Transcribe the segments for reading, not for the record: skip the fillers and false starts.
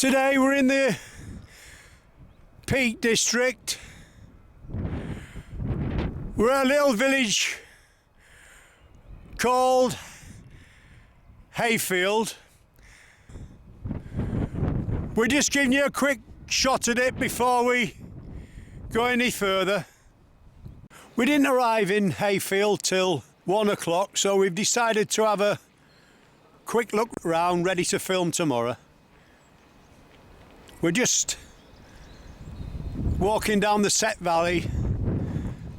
Today we're in the Peak District. We're at a little village called Hayfield. We're just giving you a quick shot at it before we go any further. We didn't arrive in Hayfield till 1 o'clock, so we've decided to have a quick look around, ready to film tomorrow. We're just walking down the Set Valley,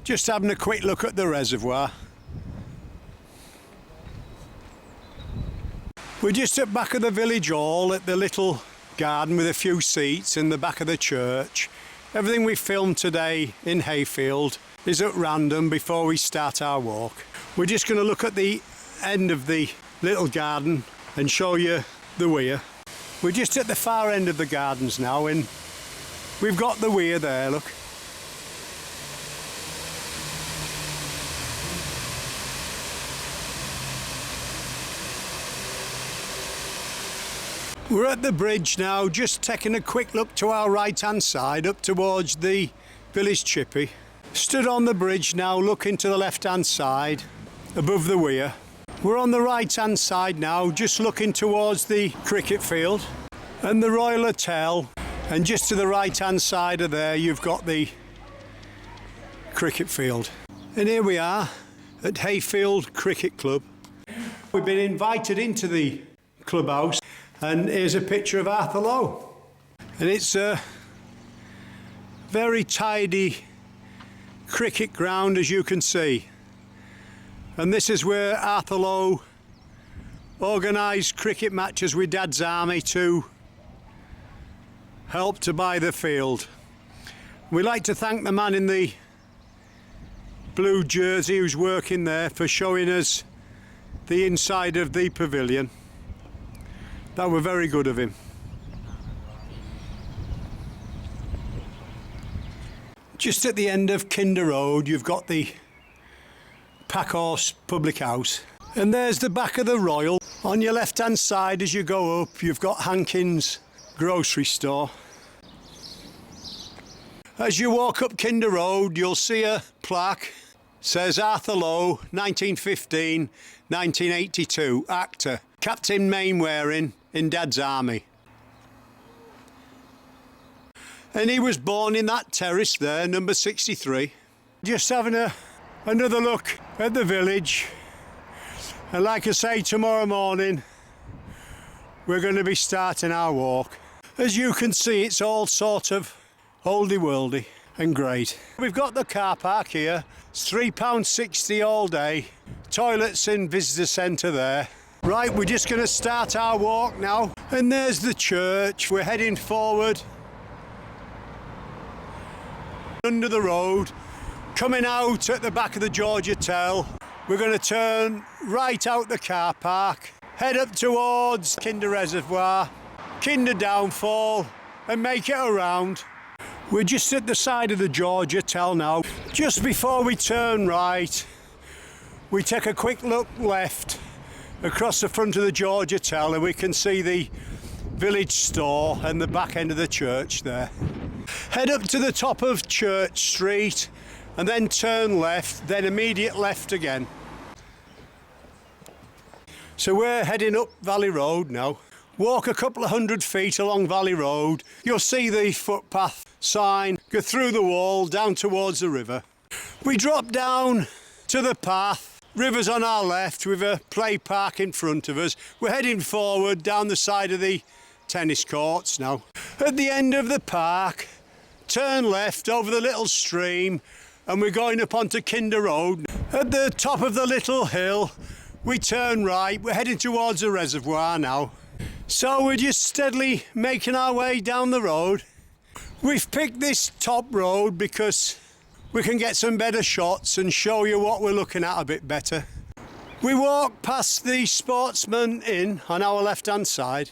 just having a quick look at the reservoir. We're just at the back of the village hall at the little garden with a few seats in the back of the church. Everything we filmed today in Hayfield is at random before we start our walk. We're just going to look at the end of the little garden and show you the weir. We're just at the far end of the gardens now, and we've got the weir there, look. We're at the bridge now, just taking a quick look to our right hand side up towards the village chippy. Stood on the bridge now, looking to the left hand side above the weir. We're on the right hand side now, just looking towards the cricket field and the Royal Hotel, and just to the right hand side of there you've got the cricket field. And here we are at Hayfield Cricket Club. We've been invited into the clubhouse, and here's a picture of Arthur Lowe, and it's a very tidy cricket ground, as you can see. And this is where Arthur Lowe organised cricket matches with Dad's Army to help to buy the field. We'd like to thank the man in the blue jersey who's working there for showing us the inside of the pavilion. That were very good of him. Just at the end of Kinder Road you've got the Packhorse Public House, and there's the back of the Royal. On your left hand side as you go up you've got Hankins grocery store. As you walk up Kinder Road you'll see a plaque, says Arthur Lowe 1915-1982, actor, Captain Mainwaring in Dad's Army. And he was born in that terrace there, number 63. Just having another look at the village, and like I say, tomorrow morning we're going to be starting our walk. As you can see, it's all sort of oldie-worldy and great. We've got the car park here. It's £3.60 all day. Toilets in visitor centre there. Right, we're just going to start our walk now, and there's the church. We're heading forward under the road, coming out at the back of the George Hotel. We're going to turn right out the car park, head up towards Kinder Reservoir, Kinder Downfall, and make it around. We're just at the side of the George Hotel now. Just before we turn right, we take a quick look left across the front of the George Hotel, and we can see the village store and the back end of the church there. Head up to the top of Church Street and then turn left, then immediate left again. So we're heading up Valley Road now. Walk a couple of 100 feet along Valley Road. You'll see the footpath sign, go through the wall down towards the river. We drop down to the path. River's on our left with a play park in front of us. We're heading forward down the side of the tennis courts now. At the end of the park, turn left over the little stream and we're going up onto Kinder Road. At the top of the little hill, we turn right. We're heading towards the reservoir now. So we're just steadily making our way down the road. We've picked this top road because we can get some better shots and show you what we're looking at a bit better. We walk past the Sportsman Inn on our left hand side.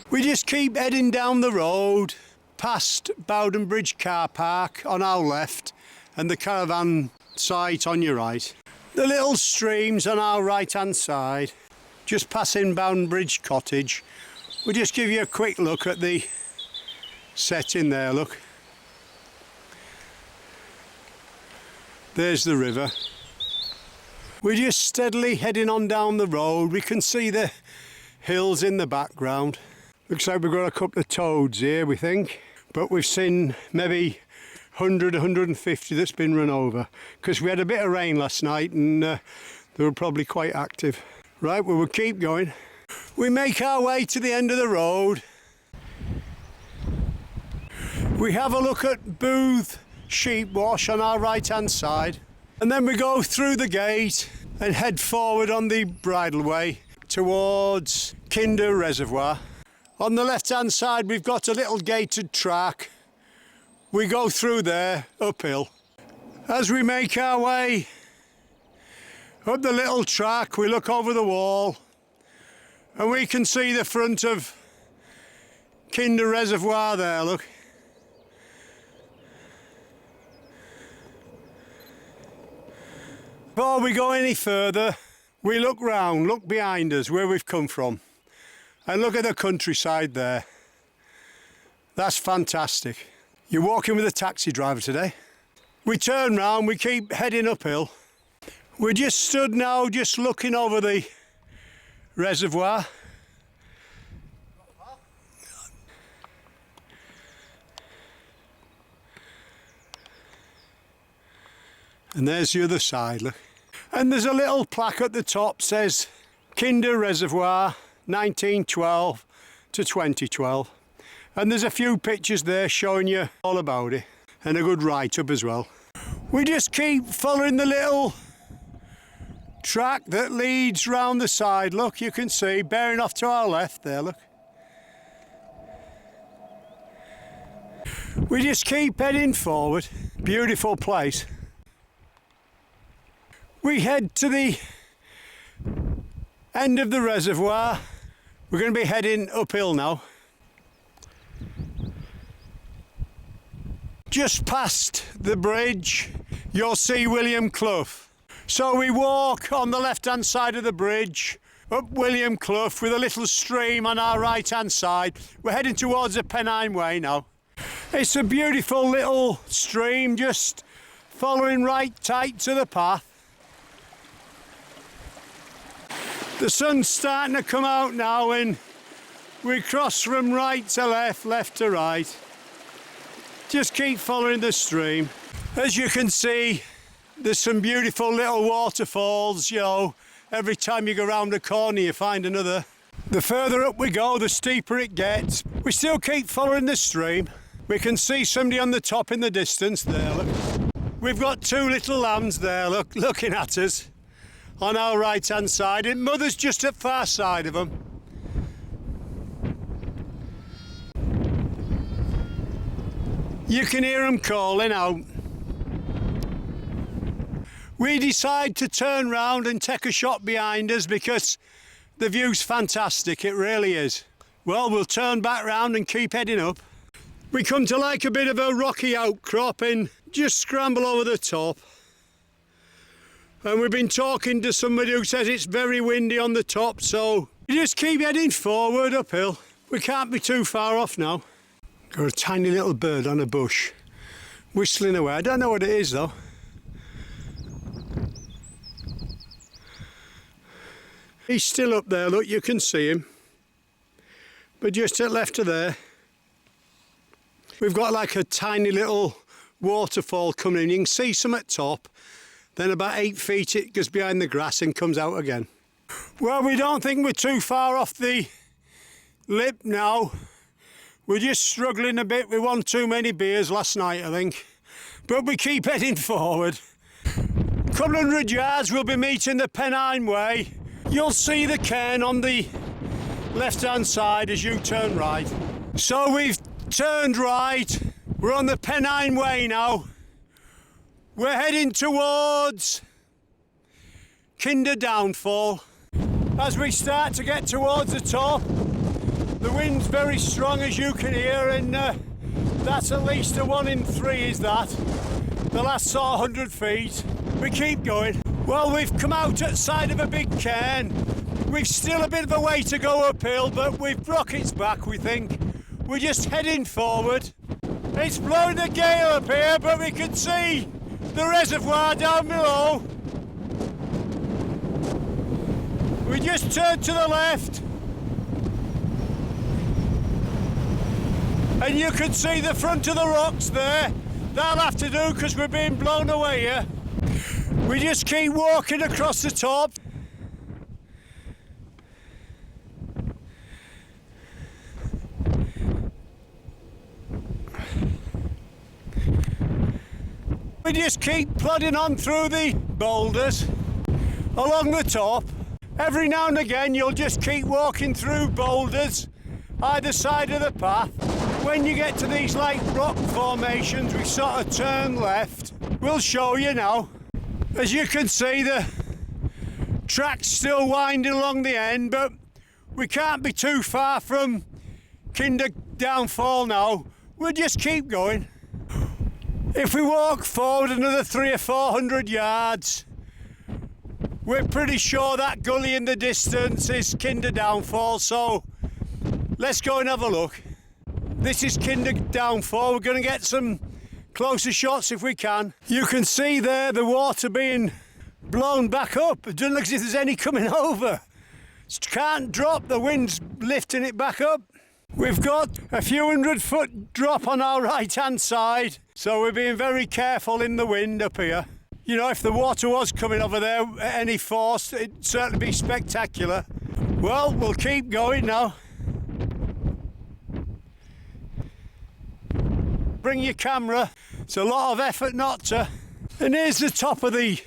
We just keep heading down the road past Bowden Bridge car park on our left and the caravan site on your right. The little streams on our right hand side, just passing Bowden Bridge cottage. We'll just give you a quick look at the setting there, look. There's the river. We're just steadily heading on down the road. We can see the hills in the background. Looks like we've got a couple of toads here, we think. But we've seen maybe 100, 150 that's been run over. Because we had a bit of rain last night and they were probably quite active. Right, well, we'll keep going. We make our way to the end of the road. We have a look at Booth Sheep Wash on our right hand side, and then we go through the gate and head forward on the bridleway towards Kinder Reservoir. On the left hand side we've got a little gated track. We go through there uphill. As we make our way up the little track we look over the wall and we can see the front of Kinder Reservoir there, look. Before we go any further, we look round, look behind us where we've come from, and look at the countryside there. That's fantastic. You're walking with a taxi driver today. We turn round, we keep heading uphill. We're just stood now, just looking over the reservoir. And there's the other side, look. And there's a little plaque at the top says Kinder Reservoir 1912 to 2012. And there's a few pictures there showing you all about it and a good write-up as well. We just keep following the little track that leads round the side, look, you can see, bearing off to our left there, look. We just keep heading forward. Beautiful place. We head to the end of the reservoir. We're going to be heading uphill now. Just past the bridge, you'll see William Clough. So we walk on the left-hand side of the bridge up William Clough with a little stream on our right-hand side. We're heading towards the Pennine Way now. It's a beautiful little stream, just following right tight to the path. The sun's starting to come out now and we cross from right to left, left to right. Just keep following the stream. As you can see, there's some beautiful little waterfalls, you know. Every time you go round a corner you find another. The further up we go, the steeper it gets. We still keep following the stream. We can see somebody on the top in the distance there, look. We've got two little lambs there, look, looking at us. On our right hand side, and mother's just at far side of them. You can hear them calling out. We decide to turn round and take a shot behind us because the view's fantastic, it really is. Well, we'll turn back round and keep heading up. We come to like a bit of a rocky outcrop and just scramble over the top. And we've been talking to somebody who says it's very windy on the top, so we just keep heading forward uphill. We can't be too far off now. Got a tiny little bird on a bush, whistling away. I don't know what it is though. He's still up there, look, you can see him. But just to the left of there, we've got like a tiny little waterfall coming in. You can see some at top. Then about 8 feet it goes behind the grass and comes out again. Well, we don't think we're too far off the lip now. We're just struggling a bit. We won too many beers last night, I think. But we keep heading forward. A couple hundred yards, we'll be meeting the Pennine Way. You'll see the cairn on the left-hand side as you turn right. So we've turned right. We're on the Pennine Way now. We're heading towards Kinder Downfall. As we start to get towards the top, the wind's very strong as you can hear, and that's at least a 1 in 3 is that. The last 100 feet. We keep going. Well, we've come out at the side of a big cairn. We've still a bit of a way to go uphill, but we've rockets back, we think. We're just heading forward. It's blowing a gale up here, but we can see the reservoir down below. We just turn to the left. And you can see the front of the rocks there. That'll have to do because we're being blown away here. We just keep walking across the top. We just keep plodding on through the boulders along the top. Every now and again you'll just keep walking through boulders either side of the path. When you get to these like rock formations we sort of turn left. We'll show you now. As you can see the track's still winding along the end, but we can't be too far from Kinder Downfall now. We'll just keep going. If we walk forward another 300 or 400 yards, we're pretty sure that gully in the distance is Kinder Downfall, so let's go and have a look. This is Kinder Downfall. We're going to get some closer shots if we can. You can see there the water being blown back up. It doesn't look as if there's any coming over. It can't drop, the wind's lifting it back up. We've got a few 100-foot drop on our right-hand side, so we're being very careful in the wind up here. You know, if the water was coming over there at any force, it'd certainly be spectacular. Well, we'll keep going now. Bring your camera. It's a lot of effort not to. And here's the top of the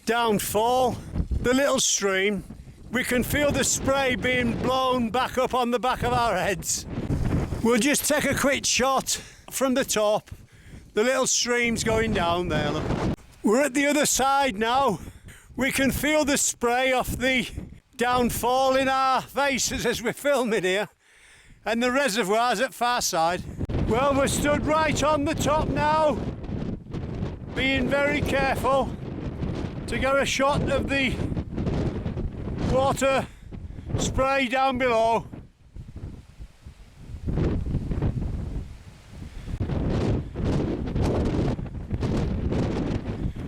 downfall, the little stream. We can feel the spray being blown back up on the back of our heads. We'll just take a quick shot from the top. The little stream's going down there, look. We're at the other side now. We can feel the spray off the downfall in our faces as we're filming here. And the reservoir's at far side. Well, we're stood right on the top now, being very careful to get a shot of the water spray down below.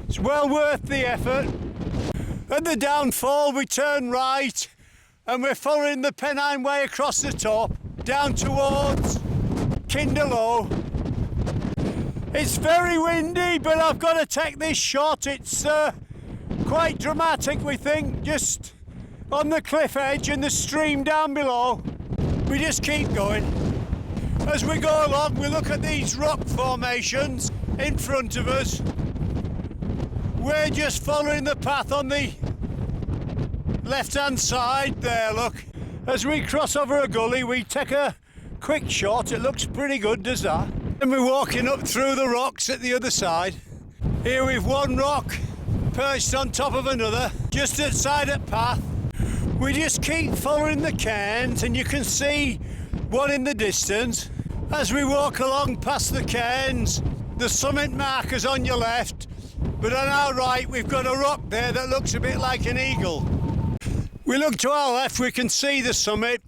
It's well worth the effort. At the downfall we turn right and we're following the Pennine Way across the top down towards Kinderlow. It's very windy, but I've got to take this shot. It's quite dramatic, we think, just on the cliff edge and the stream down below. We just keep going. As we go along, we look at these rock formations in front of us. We're just following the path on the left-hand side there, look. As we cross over a gully, we take a quick shot. It looks pretty good, does that? And we're walking up through the rocks at the other side. Here we've one rock perched on top of another, just outside the path. We just keep following the cairns and you can see one in the distance. As we walk along past the cairns, the summit marker's on your left, but on our right we've got a rock there that looks a bit like an eagle. We look to our left, we can see the summit,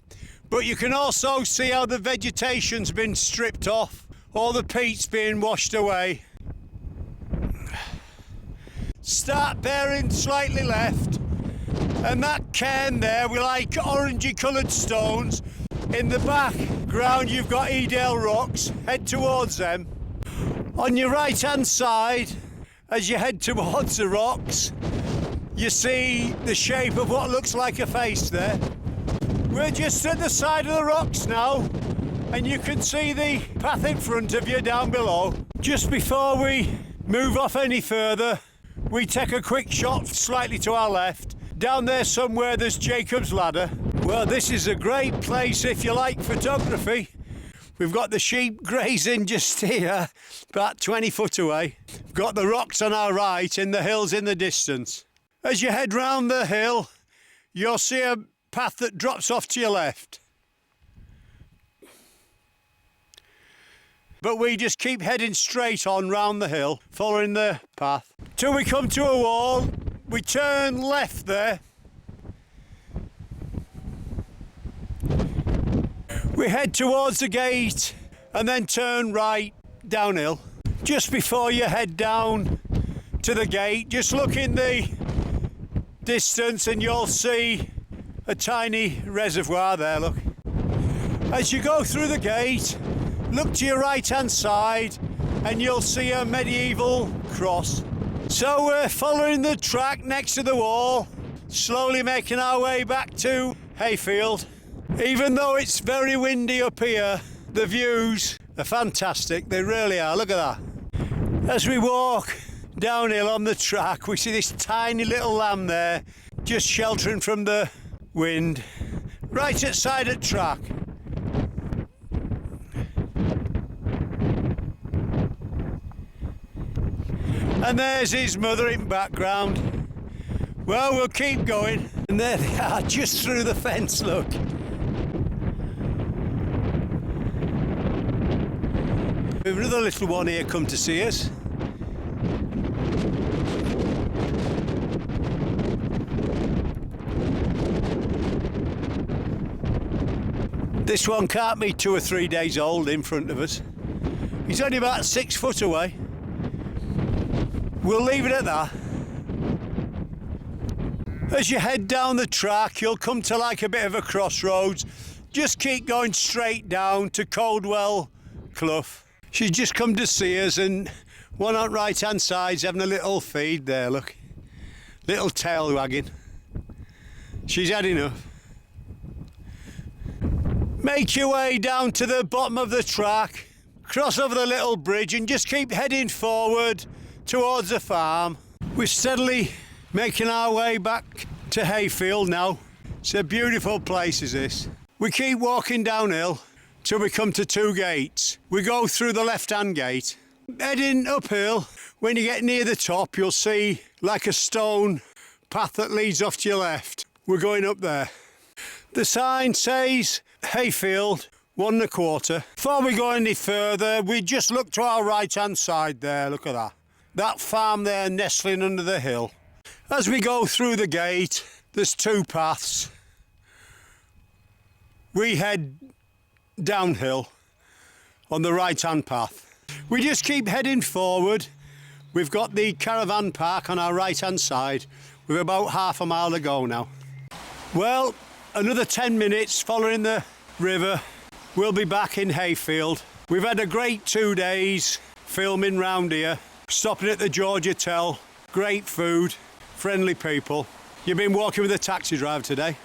but you can also see how the vegetation's been stripped off, all the peat's being washed away. Start bearing slightly left, and that cairn there with like orangey coloured stones. In the background you've got Edale Rocks, head towards them. On your right hand side, as you head towards the rocks, you see the shape of what looks like a face there. We're just at the side of the rocks now, and you can see the path in front of you down below. Just before we move off any further, we take a quick shot slightly to our left. Down there somewhere there's Jacob's Ladder. Well, this is a great place if you like photography. We've got the sheep grazing just here, about 20 foot away. We've got the rocks on our right and the hills in the distance. As you head round the hill, you'll see a path that drops off to your left. But we just keep heading straight on round the hill, following the path. Till we come to a wall, we turn left there. We head towards the gate and then turn right downhill. Just before you head down to the gate, just look in the distance and you'll see a tiny reservoir there, look. As you go through the gate, look to your right hand side and you'll see a medieval cross. So we're following the track next to the wall, slowly making our way back to Hayfield. Even though it's very windy up here, the views are fantastic, they really are, look at that. As we walk downhill on the track, we see this tiny little lamb there, just sheltering from the wind, right at side of the track. And there's his mother in background. Well, we'll keep going. And there they are, just through the fence, look. We've another little one here come to see us. This one can't be 2 or 3 days old in front of us. He's only about 6 foot away. We'll leave it at that. As you head down the track, you'll come to like a bit of a crossroads. Just keep going straight down to Coldwell Clough. She's just come to see us, and one on right hand side's having a little feed there, look. Little tail wagging. She's had enough. Make your way down to the bottom of the track, cross over the little bridge and just keep heading forward towards the farm. We're steadily making our way back to Hayfield now. It's a beautiful place, is this. We keep walking downhill till we come to 2 gates. We go through the left-hand gate. Heading uphill, when you get near the top, you'll see like a stone path that leads off to your left. We're going up there. The sign says Hayfield, 1 1/4. Before we go any further, we just look to our right-hand side there, look at that. That farm there nestling under the hill. As we go through the gate, there's 2 paths. We head downhill on the right-hand path. We just keep heading forward. We've got the caravan park on our right-hand side. We're about half a mile to go now. Well, another 10 minutes following the river. We'll be back in Hayfield. We've had a great 2 days filming round here. Stopping at the George Hotel, great food, friendly people. You've been walking with a taxi driver today?